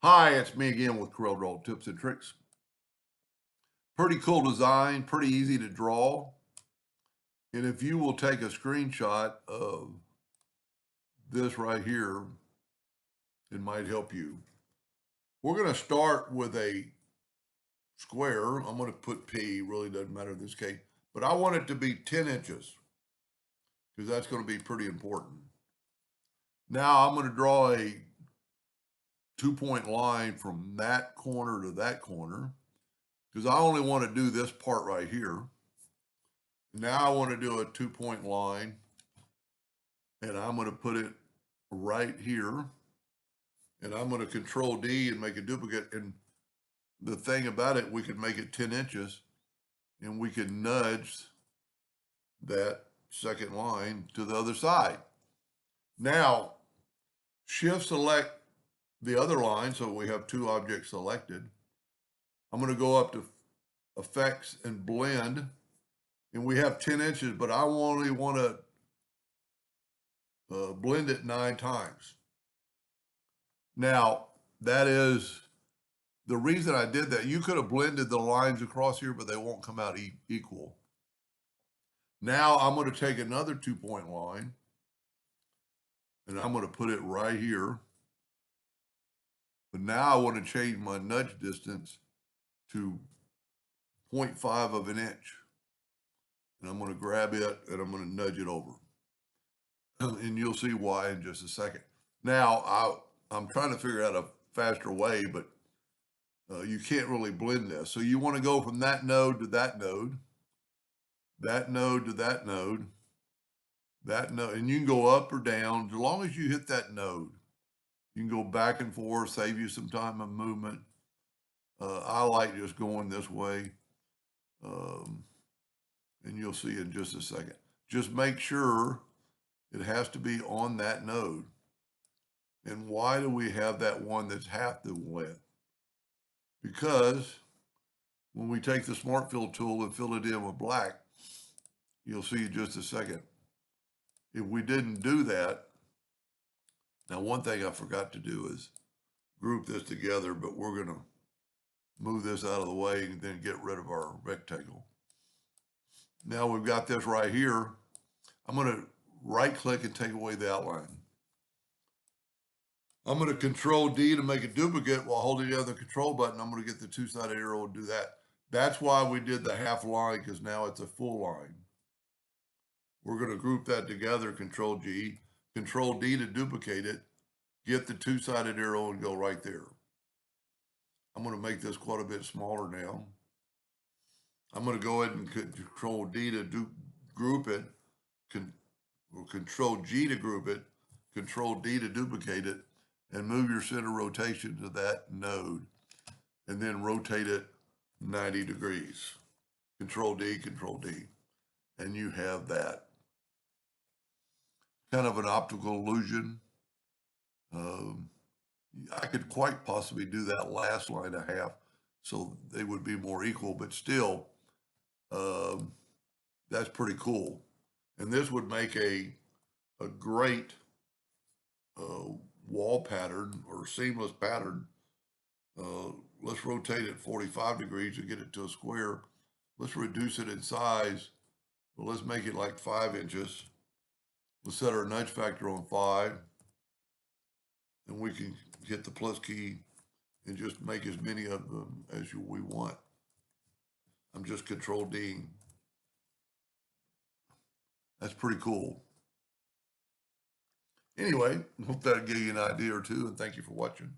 Hi, it's me again with Corel Draw Tips and Tricks. Pretty cool design, pretty easy to draw. And if you will take a screenshot of this right here, it might help you. We're going to start with a square. I'm going to put P, really doesn't matter in this case, but I want it to be 10 inches because that's going to be pretty important. Now I'm going to draw a 2-point line from that corner to that corner because I only want to do this part right here. Now I want to do a 2-point line, and I'm going to put it right here, and I'm going to Control D and make a duplicate. And the thing about it, we could make it 10 inches, and we could nudge that second line to the other side. Now, Shift select the other line, so we have two objects selected. I'm going to go up to Effects and Blend, and we have 10 inches, but I only want to blend it 9 times. Now, that is the reason I did that. You could have blended the lines across here, but they won't come out equal. Now I'm going to take another 2-point line, and I'm going to put it right here. But now I want to change my nudge distance to 0.5 of an inch. And I'm going to grab it, and I'm going to nudge it over. And you'll see why in just a second. Now, I'm trying to figure out a faster way, but you can't really blend this. So you want to go from that node to that node to that node, and you can go up or down. As long as you hit that node, you can go back and forth, save you some time of movement. I like just going this way, and you'll see in just a second. Just make sure it has to be on that node. And why do we have that one that's half the width? Because when we take the Smart Fill tool and fill it in with black, you'll see in just a second. If we didn't do that, now one thing I forgot to do is group this together, but we're going to move this out of the way and then get rid of our rectangle. Now we've got this right here. I'm going to right click and take away the outline. I'm going to Control D to make a duplicate while holding the other control button. I'm going to get the two-sided arrow and do that. That's why we did the half line, because now it's a full line. We're going to group that together, Control G, Control D to duplicate it, get the two-sided arrow and go right there. I'm going to make this quite a bit smaller now. I'm going to go ahead and Control D to group it, or Control G to group it, Control D to duplicate it, and move your center rotation to that node, and then rotate it 90 degrees. Control D, and you have that. Kind of an optical illusion. I could quite possibly do that last line a half so they would be more equal, but still, that's pretty cool. And this would make a great wall pattern or seamless pattern. Let's rotate it 45 degrees to get it to a square. Let's reduce it in size. But let's make it like 5 inches. We'll set our nudge factor on 5. And we can hit the plus key and just make as many of them as we want. I'm just Control D. That's pretty cool. Anyway, hope that gave you an idea or two, and thank you for watching.